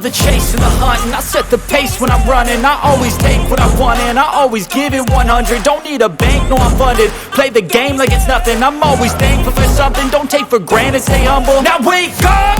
love the chase and the hunt, and I set the pace when I'm running. I always take what I want and I always give it 100. Don't need a bank, no I'm funded. Play the game like it's nothing. I'm always thankful for something. Don't take for granted, stay humble. Now wake up!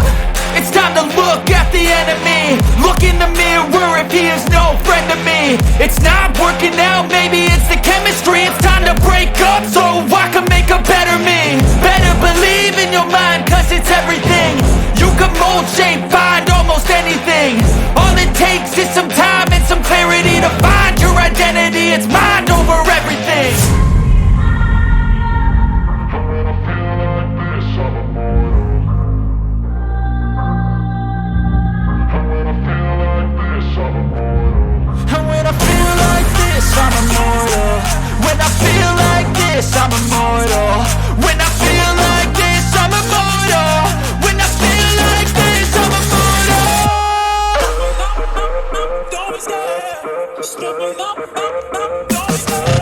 It's time to look at the enemy. Look in the mirror if he is no friend to me. It's not working out, maybe it's the chemistry. It's time to break up so I can make a better me. Better believe in your mind, cause it's everything. You can mold, shape, find almost anything. All it takes is some time and some clarity to find your identity. It's mind over everything. I'm immortal. When I feel like this, I'm immortal. When I feel like this, I'm immortal. When I feel like this, I'm immortal. Don't be scared. Just give me up. Don't be scared.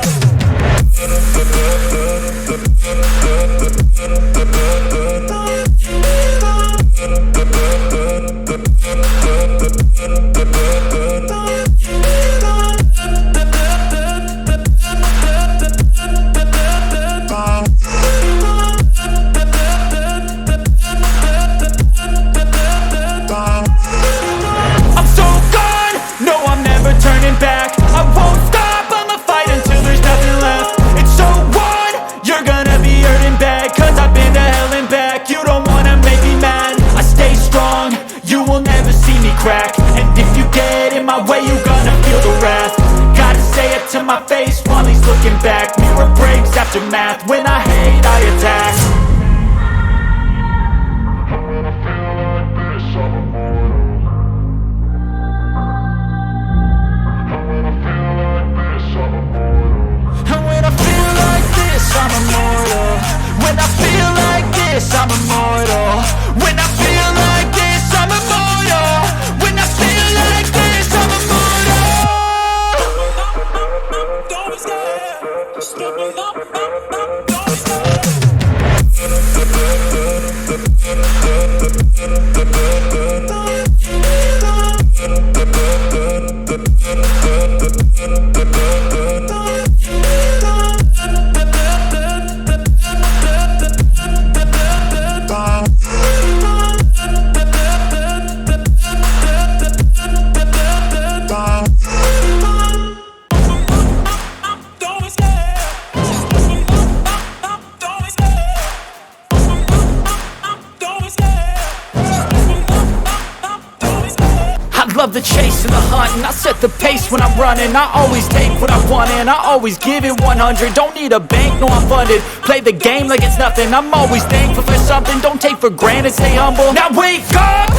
And if you get in my way, you're gonna feel the wrath. Gotta say it to my face while he's looking back. Mirror breaks after math. When I hate, I attack. When I feel like this, I'm immortal. When I feel like this, I'm immortal. And when I feel like this, I'm immortal. When I feel like this, I'm immortal. When I feel like this, I'm immortal. When I feel like this, I'm immortal. Don't be scared. Just give me up. Don't be scared. Love the chase and the hunt, and I set the pace when I'm running. I always take what I want and I always give it 100. Don't need a bank, no I'm funded. Play the game like it's nothing. I'm always thankful for something. Don't take for granted, stay humble. Now wake up!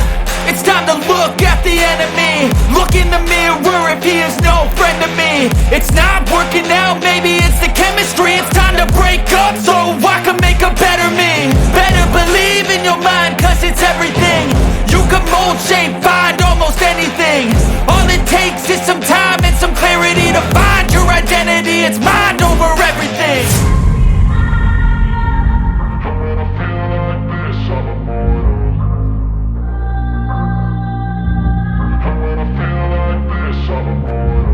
It's time to look at the enemy. Look in the mirror if he is no friend to me. It's not working out, maybe it's the chemistry. It's time to break up so I can make a better me. Better believe in your mind, cause it's everything. You can mold, shape, find almost anything. All it takes is some time and some clarity to find your identity. It's mind over everything. When I feel like this, I'm immortal. When I feel like this, I'm immortal.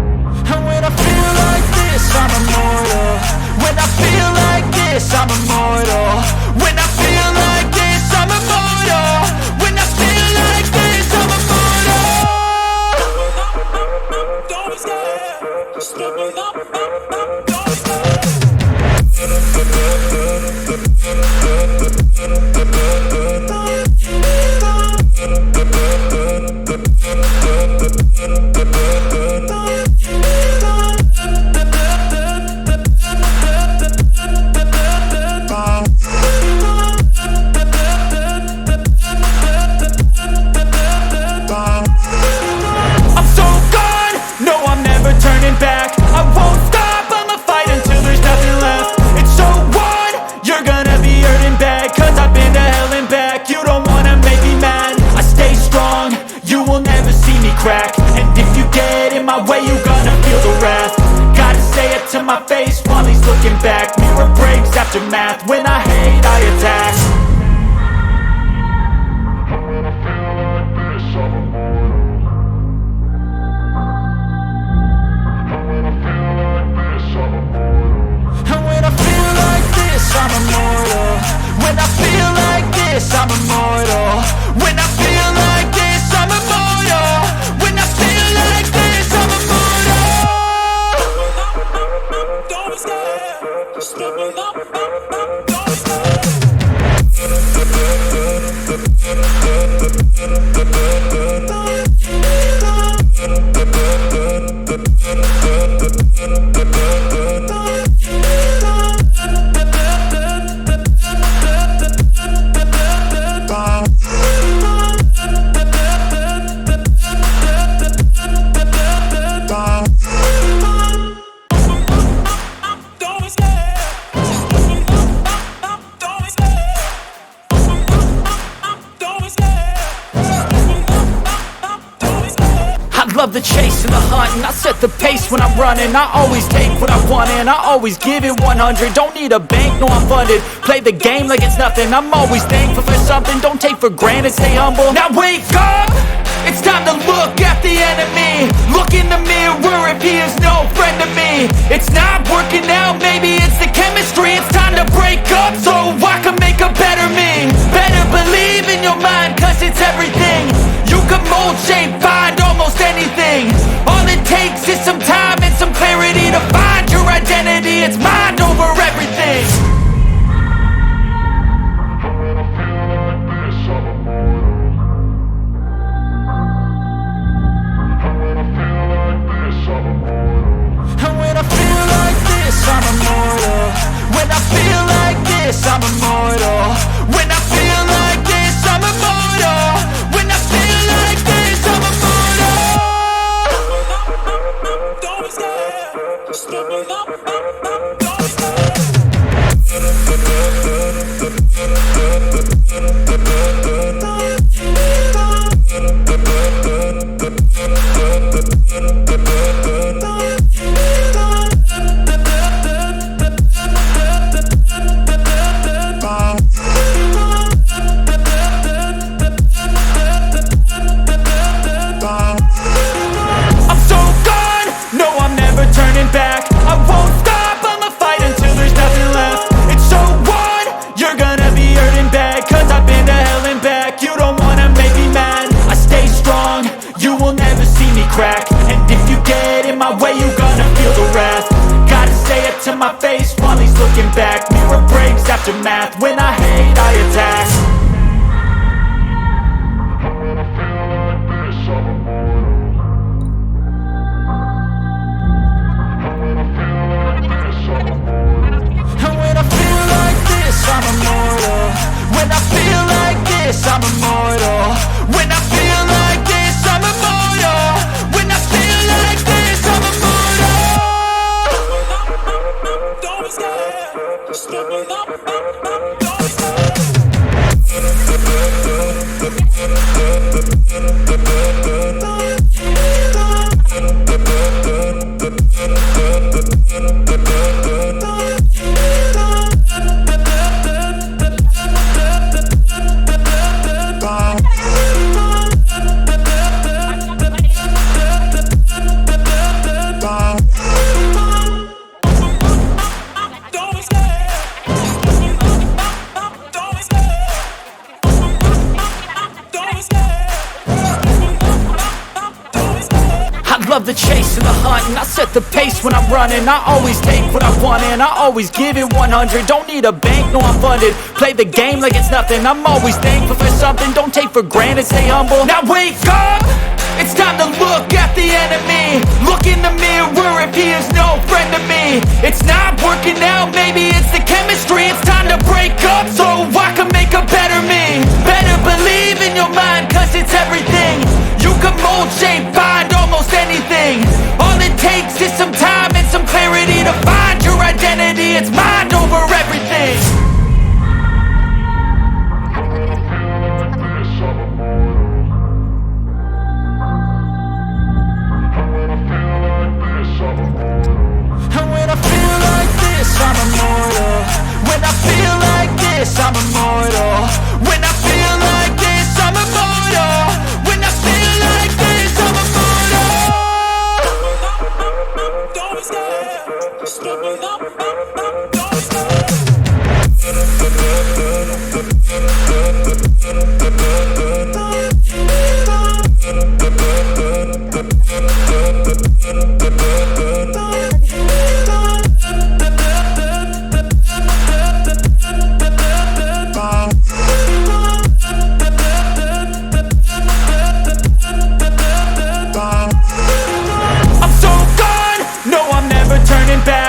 And when I feel like this, I'm immortal. When I feel like this, I'm immortal. When I feel like this, I'm immortal. When I feel like this, I'm immortal. Don't be scared. Just give me up. Don't be scared. My face while he's looking back. Mirror breaks after math. When I hate, I attack. When I feel like this, I'm immortal. Love the chase and the hunt, and I set the pace when I'm running. I always take what I want and I always give it 100. Don't need a bank, no I'm funded. Play the game like it's nothing. I'm always thankful for something. Don't take for granted, stay humble. Now wake up! It's time to look at the enemy. Look in the mirror if he is no friend to me. It's not working out, maybe it's the chemistry. It's time to break up so I can make a better me. Better believe in your mind, cause it's everything. You can mold, shape, find almost anything. All it takes is some time and some clarity to find your identity. It's mind over everything. And when I feel like this, I'm immortal. When I feel like this, I'm immortal. When I feel like this, I'm immortal. When I feel like this, I'm immortal. Don't be scared. Step it up. Don't be scared. Turning back, I won't stop, I'ma fight until there's nothing left. It's so on, you're gonna be hurting bad, cause I've been to hell and back. You don't wanna make me mad, I stay strong, you will never see me crack. And if you get in my way, you're gonna feel the wrath. Gotta say it to my face while he's looking back. Mirror breaks after math, when I hate I attack. I'm immortal. When I feel like this, I'm immortal. When I feel like this, I'm immortal. When I feel like this, I'm immortal. Don't be scared. Step it up. Don't be scared. Love the chase and the hunt, and I set the pace when I'm running. I always take what I want and I always give it 100. Don't need a bank, no I'm funded. Play the game like it's nothing. I'm always thankful for something. Don't take for granted, stay humble. Now wake up! It's time to look at the enemy. Look in the mirror if he is no friend to me. It's not working out, maybe it's the chemistry. It's time to break up so I can make a better me. Better believe in your mind, cause it's everything. You can mold, shape, find almost anything. All it takes is some time and some clarity to find your identity. It's mind over everything. And when I feel like this, I'm immortal. When I feel like this, I'm immortal. When I feel like this, I'm immortal. When I feel like this, I'm immortal. Don't be scared. Step it up. turning back.